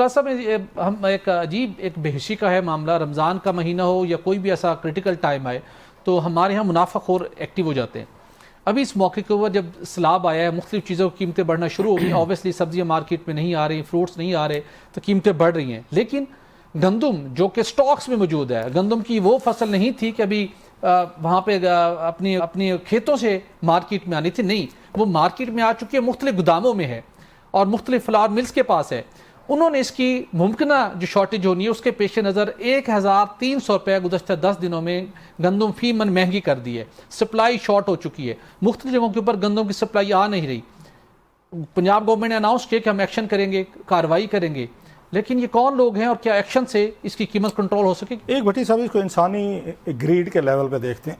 Plus हम एक अजीब एक बेहिशी का है मामला, रमज़ान का महीना हो या कोई भी ऐसा क्रिटिकल टाइम आए तो हमारे यहाँ मुनाफाखोर एक्टिव हो जाते हैं। अभी इस मौके के ऊपर जब सैलाब आया है, मुख्तलिफ चीज़ों की कीमतें बढ़ना शुरू हो गई। ऑब्वियसली सब्जियाँ मार्केट में नहीं आ रही, फ्रूट्स नहीं आ रहे, तो कीमतें बढ़ रही हैं। लेकिन गंदम जो कि स्टॉक्स में मौजूद है, गंदम की वो फसल नहीं थी कि अभी वहाँ पे अपनी अपनी खेतों से मार्केट में आनी थी, नहीं, वो मार्केट में आ चुकी है, मुख्तलिफ गोदामों में है और मुख्तलिफ फ्लावर मिल्स के पास है। उन्होंने इसकी मुमकिन जो शॉर्टेज होनी है उसके पेश नज़र 1300 रुपये गुज़श्ता 10 दिनों में गंदम फी मन महंगी कर दी है। सप्लाई शॉर्ट हो चुकी है, मुख्तलिफ जगहों के ऊपर गंदम की सप्लाई आ नहीं रही। पंजाब गवर्नमेंट ने अनाउंस किया कि हम एक्शन करेंगे, कार्रवाई करेंगे, लेकिन ये कौन लोग हैं और क्या एक्शन से इसकी कीमत कंट्रोल हो सकेगी? एक भट्टी साहब, इसको इंसानी ग्रीड के लेवल पे देखते हैं,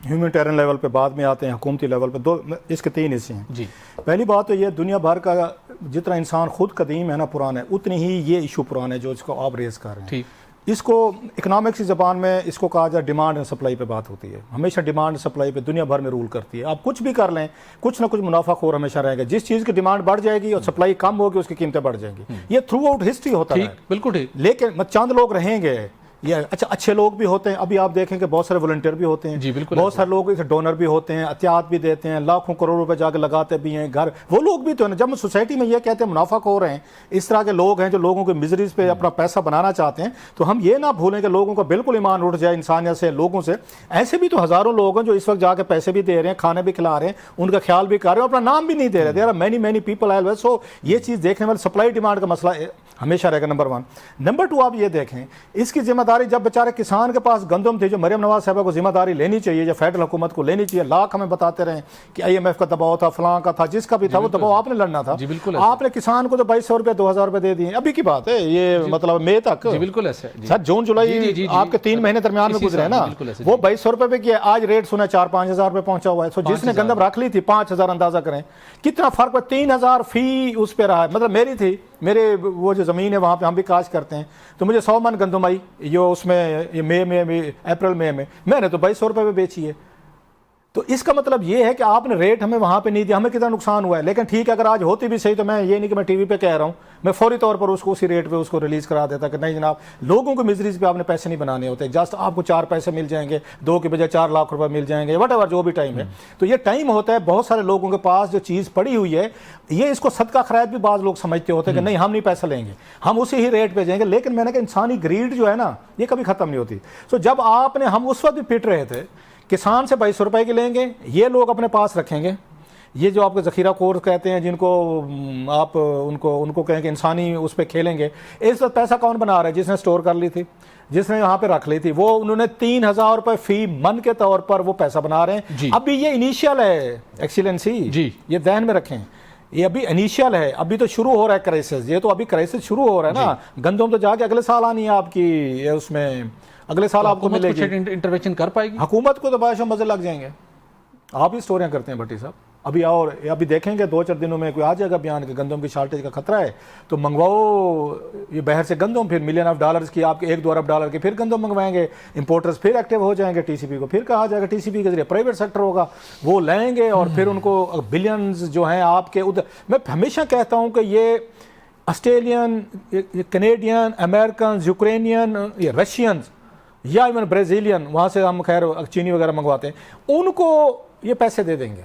ह्यूमैनिटेरियन लेवल पे बाद में आते हैं, हुकूमती लेवल पे। दो इसके तीन हिस्से हैं जी। पहली बात तो ये, दुनिया भर का जितना इंसान खुद कदीम है ना, पुराना है, उतनी ही ये इशू पुराना है जो इसको आप रेज कर रहे हैं। इसको इकोनॉमिक्स की ज़बान में इसको कहा जाए डिमांड एंड सप्लाई पे बात होती है। हमेशा डिमांड सप्लाई पे दुनिया भर में रूल करती है। आप कुछ भी कर लें, कुछ ना कुछ मुनाफाखोर हमेशा रहेगा। जिस चीज़ की डिमांड बढ़ जाएगी और सप्लाई कम होगी, उसकी कीमतें बढ़ जाएंगी। ये थ्रू आउट हिस्ट्री होता है, बिल्कुल ठीक। लेकिन चंद लोग रहेंगे, ये अच्छे लोग भी होते हैं। अभी आप देखें कि बहुत सारे वॉलंटियर भी होते हैं जी, बिल्कुल। बहुत सारे लोग डोनर भी होते हैं, एहतियात भी देते हैं, लाखों करोड़ रुपए जाकर लगाते भी हैं घर, वो लोग भी तो है ना। जब हम सोसाइटी में ये कहते हैं मुनाफाखोर हैं, इस तरह के लोग हैं जो लोगों के मिजरीज पे अपना पैसा बनाना चाहते हैं, तो हम ये ना भूलें कि लोगों का बिल्कुल ईमान उठ जाए इंसानियत से, लोगों से। ऐसे भी तो हज़ारों लोग हैं जो इस वक्त जाके पैसे भी दे रहे हैं, खाने भी खिला रहे हैं, उनका ख्याल भी कर रहे हैं, अपना नाम भी नहीं दे रहे। There are many people I. So ये चीज़ देखने वाले सप्लाई डिमांड का मसला हमेशा रहेगा, नंबर 1। नंबर 2, आप ये देखें, इसकी जिम्मेदारी जब बेचारे किसान के पास गंदम थी, जो मरियम नवाज साहबा को जिम्मेदारी लेनी चाहिए, या फेडरल हुकूमत को लेनी चाहिए। लाख हमें बताते रहे कि IMF का दबाव था, फलां का था, जिसका भी था, वो दबाव आपने लड़ना था। आपने किसान को तो 2200 रुपये 2000 रुपये दे दिए। अभी की बात है ये, मतलब मई तक, बिल्कुल ऐसे सर, जून जुलाई आपके 3 महीने दरमियान में गुजरे ना, वो 2200 रुपये पे किया। आज रेट सुना 4-5 हज़ार रुपये पहुंचा हुआ है। तो जिसने गंदम रख ली थी 5000, अंदाजा करें कितना फर्क है। 3000 फी उस पर रहा है। मतलब मेरी थी, मेरे वो जो ज़मीन है वहाँ पे हम भी काश करते हैं, तो मुझे 100 मन गंदम आई, जो उसमें ये अप्रैल मई में मैंने तो 2200 रुपये में बेची है। तो इसका मतलब ये है कि आपने रेट हमें वहाँ पे नहीं दिया, हमें कितना नुकसान हुआ है। लेकिन ठीक है, अगर आज होती भी सही, तो मैं ये नहीं कि मैं टीवी पे कह रहा हूँ, मैं फौरी तौर पर उसको उसी रेट पे उसको रिलीज़ करा देता कि नहीं जनाब, लोगों को मिजरीज पे आपने पैसे नहीं बनाने होते। जस्ट आपको 4 पैसे मिल जाएंगे, 2 के बजाय 4 लाख रुपए मिल जाएंगे, वट एवर जो भी टाइम है। तो ये टाइम होता है, बहुत सारे लोगों के पास जो चीज़ पड़ी हुई है, ये इसको सदका खैरात भी बाज़ लोग समझते होते हैं कि नहीं, हम नहीं पैसा लेंगे, हम उसी ही रेट पे जाएंगे। लेकिन मैंने कहा इंसानी ग्रीड जो है ना, ये कभी ख़त्म नहीं होती। तो जब आपने, हम उस वक्त भी पिट रहे थे, किसान से 2200 रुपये की लेंगे, ये लोग अपने पास रखेंगे। ये जो आपके ज़ख़ीरा कोर्स कहते हैं, जिनको आप उनको कहेंगे इंसानी उस पर खेलेंगे, इस वक्त पैसा कौन बना रहा है? जिसने स्टोर कर ली थी, जिसने यहाँ पे रख ली थी, वो उन्होंने 3000 रुपये फी मन के तौर पर वो पैसा बना रहे हैं। अभी ये इनिशियल है एक्सीलेंसी जी, ये ध्यान में रखें, ये अभी इनिशियल है, अभी तो शुरू हो रहा है क्राइसिस। ये तो अभी क्राइसिस शुरू हो रहा है ना। गंदम तो जाके अगले साल आनी है आपकी, उसमें अगले साल आपको मिलेगी। इंटरवेंशन कर पाएगी हुकूमत को? तो बादशाह मजे लग जाएंगे। आप ही स्टोरियां करते हैं भट्टी साहब। अभी देखेंगे 2-4 दिनों में कोई आ जाएगा बयान कि गंदम की शॉर्टेज का खतरा है, तो मंगवाओ ये बाहर से गंदम, फिर $1 मिलियन की, आपके $1-2 अरब की फिर गंदम मंगवाएंगे। इंपोर्टर्स फिर एक्टिव हो जाएंगे, TCP को फिर कहा जाएगा, TCP के जरिए प्राइवेट सेक्टर होगा, वो लेंगे और फिर उनको बिलियंस जो हैं आपके उधर। मैं हमेशा कहता हूँ कि ये ऑस्ट्रेलियन, कनेडियन, अमेरिकन, यूक्रेनियन, ये रशियंस या इवन ब्राज़ीलियन, वहाँ से हम खैर चीनी वगैरह मंगवाते हैं, उनको ये पैसे दे देंगे,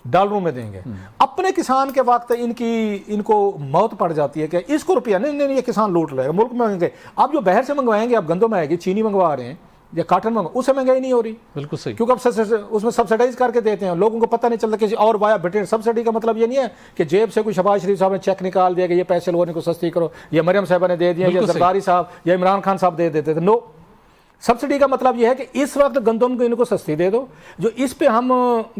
डॉलरों में देंगे। अपने किसान के वक्त इनको मौत पड़ जाती है कि इसको रुपया नहीं, ये किसान लूट लेगा, मुल्क में मंगे। अब जो बाहर से मंगवाएंगे, अब गंदम आएगी, चीनी मंगवा रहे हैं या काटन मंगवा, उससे महंगाई नहीं हो रही। बिल्कुल सही, क्योंकि अब उसमें सब्सिडाइज करके देते हैं, लोगों को पता नहीं चलता किसी और वाया ब्रिटेन। सब्सिडी का मतलब ये नहीं है कि जेब से कोई शहबाज शरीफ साहब ने चेक निकाल दिया कि ये पैसे लोगों को सस्ती करो, या मरियम साहबा ने दे दिया, या जरदारी साहब या इमरान खान साहब दे देते थे। नो, सब्सिडी का मतलब यह है कि इस वक्त गंदम को इनको सस्ती दे दो, जो इस पे हम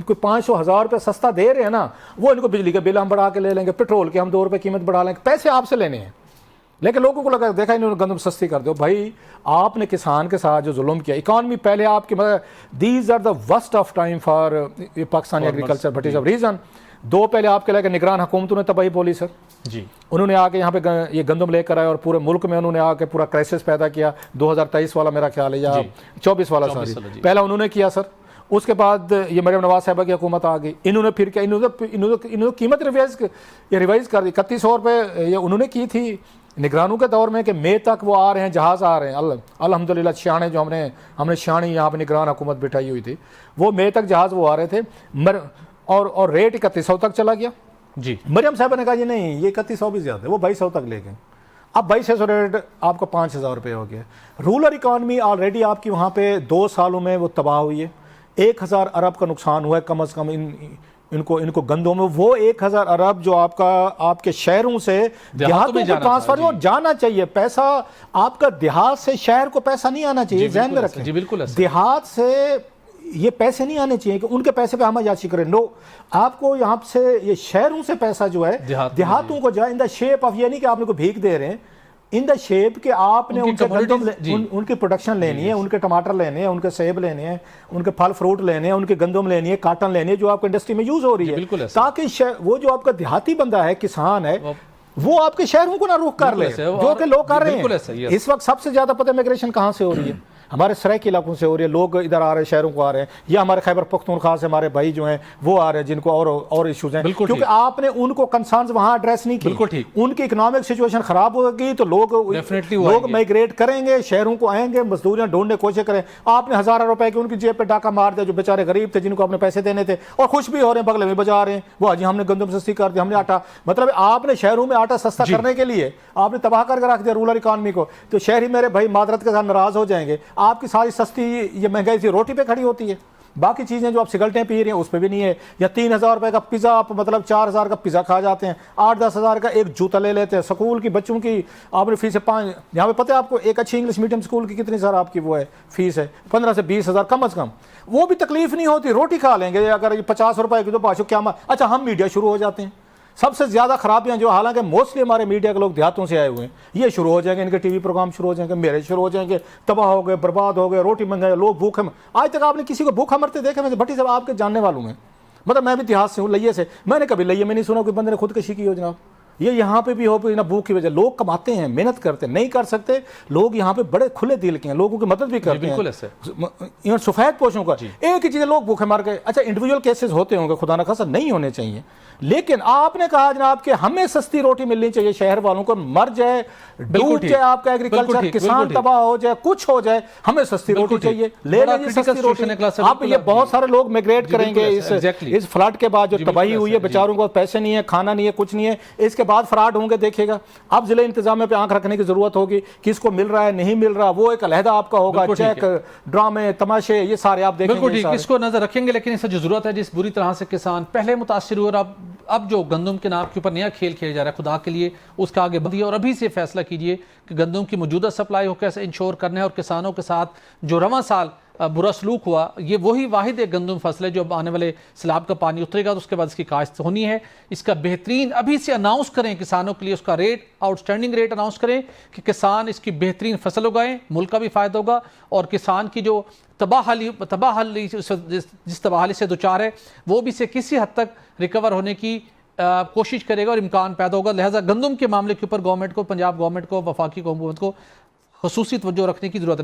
कोई 500-1000 रुपये सस्ता दे रहे हैं ना, वो इनको बिजली का बिल हम बढ़ा के ले लेंगे, पेट्रोल के हम 2 रुपये कीमत बढ़ा लेंगे, पैसे आपसे लेने हैं। लेकिन लोगों को लगा, देखा इन्होंने गंदम सस्ती कर दो। भाई आपने किसान के साथ जो जुल्म किया, इकॉनमी पहले आपकी, मतलब these are the worst of time for Pakistani agriculture. Bhatti साहब, रीज़न 2 पहले आपके लगे निगरान हुकूमतों ने तबाही बोली सर जी, उन्होंने आके यहाँ पे ये गंदम लेकर आए और पूरे मुल्क में उन्होंने आके पूरा क्राइसिस पैदा किया। 2023 वाला मेरा ख्याल है, या 24 वाला, सॉरी, पहला उन्होंने किया सर। उसके बाद ये मरियम नवाज साहबा की हुकूमत आ गई, इन्होंने फिर क्या, इन्होंने कीमत रिवाइज कर दी। 3100 रुपये ये उन्होंने की थी, निगरानों के दौर में कि मई तक वो आ रहे हैं, जहाज़ आ रहे हैं, अल्हम्दुलिल्लाह छियाने जो हमने छियानी यहाँ पे निगरान हुकूमत बिठाई हुई थी, वो मई तक जहाज़ वो आ रहे थे, और रेट 3100 तक चला गया जी। मरियम साहब ने कहा जी नहीं ये 3100 भी ज़्यादा है, वो 2200 तक ले गए। अब 2200 रेट आपका 5000 रुपये हो गया। रूरल इकॉनमी ऑलरेडी आपकी वहाँ पे 2 सालों में वो तबाह हुई है। 1000 अरब का नुकसान हुआ है कम अज़ कम इनको गंदों में। वो 1000 अरब जो आपके शहरों से देहातों में ट्रांसफर हो जाना चाहिए। पैसा आपका देहात से शहर को पैसा नहीं आना चाहिए, ध्यान में रखें। जी बिल्कुल, देहात से ये पैसे नहीं आने चाहिए कि उनके पैसे पे हम याची करें। नो, आपको यहाँ से ये शहरों से पैसा जो है देहातों को जाए इन द शेप ऑफ, ये नहीं कि आप उनको भीख दे रहे हैं, इन द शेप के आपने उनकी प्रोडक्शन लेनी है, उनके टमाटर लेने हैं, उनके सेब लेने हैं, उनके फल फ्रूट लेने हैं, उनके गंदम लेनी है, काटन लेनी है जो आपको इंडस्ट्री में यूज हो रही है, ताकि वो जो आपका देहाती बंदा है, किसान है, वो आपके शहरों को ना रुख कर ले जो कि लोग कर रहे हैं। इस वक्त सबसे ज्यादा पता इमिग्रेशन कहाँ से हो रही है? हमारे सराइकी इलाकों से हो रही है। लोग इधर आ रहे हैं, शहरों को आ रहे हैं, या हमारे खैबर पख्तूनख्वा से हमारे भाई जो हैं वो आ रहे हैं जिनको और इश्यूज हैं, क्योंकि आपने उनको कंसर्न्स वहां एड्रेस नहीं किए। उनकी इकोनॉमिक सिचुएशन खराब होगी तो लोग माइग्रेट करेंगे, शहरों को आएंगे, मजदूरियां ढूंढने की कोशिश करें। आपने हज़ारों रुपए की उनकी जेब पे डाका मार दिया जो बेचारे गरीब थे, जिनको अपने पैसे देने थे, और खुश भी हो रहे हैं, बगले में बजा रहे हैं, वो आज हमने गंदम सस्ती कर दी, हमने आटा, मतलब आपने शहरों में आटा सस्ता करने के लिए आपने तबाह करके रख दिया रूरल इकॉनमी को। तो शहरी मेरे भाई मादरत के साथ नाराज हो जाएंगे। आपकी सारी सस्ती ये महंगाई सी रोटी पे खड़ी होती है, बाकी चीजें जो आप सिगरेटें पी रहे हैं उस पर भी नहीं है। या 3000 रुपए का पिज्जा, आप मतलब 4000 का पिज्जा खा जाते हैं, 8-10 हज़ार का एक जूता ले लेते हैं। स्कूल की बच्चों की आपने फीस है 5, यहाँ पे पता है आपको एक अच्छी इंग्लिश मीडियम स्कूल की कितनी सर आपकी वो है फीस है 15 से 20 हज़ार कम अज कम। वो भी तकलीफ नहीं होती, रोटी खा लेंगे। अगर 50 रुपए की तो बाशो क्या अच्छा, हम मीडिया शुरू हो जाते हैं। सबसे ज्यादा खराबियां जो, हालांकि मोस्टली हमारे मीडिया के लोग देहातों से आए हुए हैं, ये शुरू हो जाएंगे, इनके टीवी प्रोग्राम शुरू हो जाएंगे, मेरे शुरू हो जाएंगे, तबाह हो गए, बर्बाद हो गए, रोटी महंगाई, लोग भूखे। आज तक आपने किसी को भूखा मरते देखा? मैं भट्टी साहब आपके जानने वालों में, मतलब मैं भी इतिहास से हूँ, लइये से, मैंने कभी लइये में नहीं सुना कोई बंदे ने खुदकशी की हो जनाब। ये यहाँ पे भी हो ना, भूख की वजह। लोग कमाते हैं, मेहनत करते हैं, नहीं कर सकते लोग यहाँ पे बड़े खुले दिल के हैं, लोगों की मदद भी करते हैं, सफेद पोशों का। एक ही चीज, लोग भूखे मर गए। अच्छा, इंडिविजुअल केसेस होते होंगे, खुदा ना खासा नहीं होने चाहिए, लेकिन आपने कहा जनाब कि हमें सस्ती रोटी मिलनी चाहिए, शहर वालों को मर जाए, डूब जाए आपका एग्रीकल्चर, किसान तबाह हो जाए, कुछ हो जाए, हमें सस्ती रोटी चाहिए, ले लीजिए सस्ती रोटी। आप ये बहुत सारे लोग मिग्रेट करेंगे इस फ्लड के बाद, जो तबाही हुई है, बेचारों को पैसे नहीं है, खाना नहीं है, कुछ नहीं है। इसके बाद फ्रॉड होंगे, देखिएगा। अब जिले इंतजामिया पे आंख रखने की जरूरत होगी, किसको मिल रहा है नहीं मिल रहा, वो एक अलहदा आपका होगा, चेक, ड्रामे, तमाशे, ये सारे आप देखेंगे, इसको नजर रखेंगे। लेकिन इससे जो जरूरत है, जिस बुरी तरह से किसान पहले मुतासिर हुए, और अब जो गंदम के नाम के ऊपर नया खेल खेला जा रहा है, खुदा के लिए उसका आगे बढ़िए और अभी से फैसला कीजिए कि गंदम की मौजूदा सप्लाई को कैसे इंश्योर करना है। और किसानों के साथ जो रवां साल बुरा सलूक हुआ, ये वही वाहिद एक गंदम फसल है जो आने वाले सैलाब का पानी उतरेगा तो उसके बाद इसकी काश्त होनी है। इसका बेहतरीन अभी से अनाउंस करें किसानों के लिए, उसका रेट, आउटस्टैंडिंग रेट अनाउंस करें कि किसान इसकी बेहतरीन फसल उगाएं, मुल्क का भी फायदा होगा और किसान की जो तबाहाली जिस तबाहाली से दुचार है वो भी से किसी हद तक रिकवर होने की कोशिश करेगा और इम्कान पैदा होगा। लिहाजा गंदम के मामले के ऊपर गवर्नमेंट को, पंजाब गवर्नमेंट को, वफाकी हुकूमत को खुसूसी तवज्जो रखने की जरूरत है।